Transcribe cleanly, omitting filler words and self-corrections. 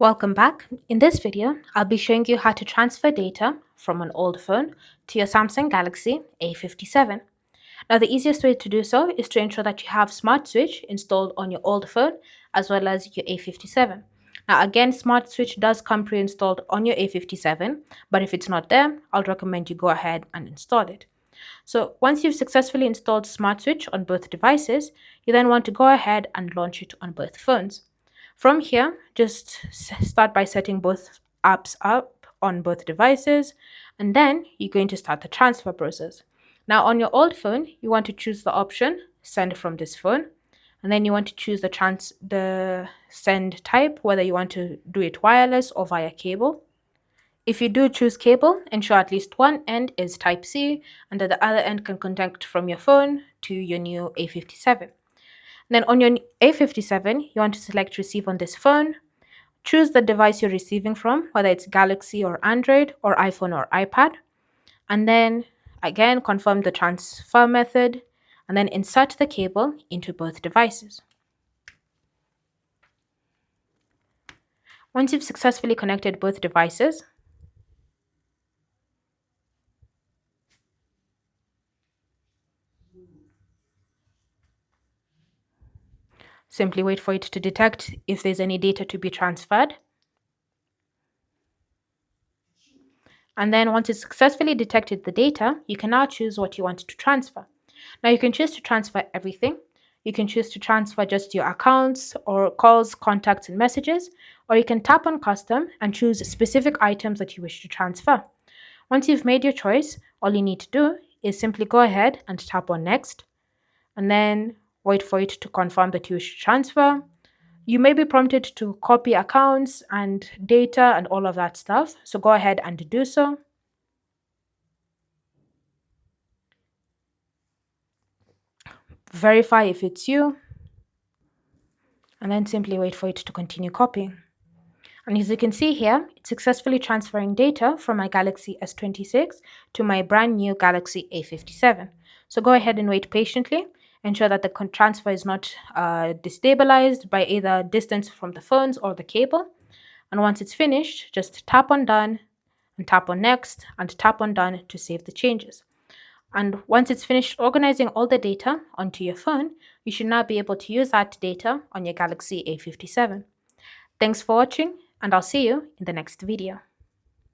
Welcome back. In this video, I'll be showing you how to transfer data from an old phone to your Samsung Galaxy A57. Now, the easiest way to do so is to ensure that you have Smart Switch installed on your old phone as well as your A57. Now, again, Smart Switch does come pre-installed on your A57, but if it's not there, I'll recommend you go ahead and install it. So once you've successfully installed Smart Switch on both devices, you then want to go ahead and launch it on both phones. From here, just start by setting both apps up on both devices, and then you're going to start the transfer process. Now, on your old phone, you want to choose the option send from this phone, and then you want to choose the send type, whether you want to do it wireless or via cable. If you do choose cable, ensure at least one end is Type C and that the other end can connect from your phone to your new A57. Then on your A57, you want to select receive on this phone. Choose the device you're receiving from, whether it's Galaxy or Android or iPhone or iPad. And then again, confirm the transfer method and then insert the cable into both devices. Once you've successfully connected both devices, simply wait for it to detect if there's any data to be transferred. And then once it's successfully detected the data, you can now choose what you want to transfer. Now you can choose to transfer everything. You can choose to transfer just your accounts or calls, contacts, and messages, or you can tap on custom and choose specific items that you wish to transfer. Once you've made your choice, all you need to do is simply go ahead and tap on next, and then wait for it to confirm that you wish to transfer. You may be prompted to copy accounts and data and all of that stuff, so go ahead and do so. Verify if it's you, and then simply wait for it to continue copying. And as you can see here, it's successfully transferring data from my Galaxy S26 to my brand new Galaxy A57. So go ahead and wait patiently. Ensure that the transfer is not destabilized by either distance from the phones or the cable. And once it's finished, just tap on done and tap on next and tap on done to save the changes. And once it's finished organizing all the data onto your phone, you should now be able to use that data on your Galaxy A57. Thanks for watching, and I'll see you in the next video.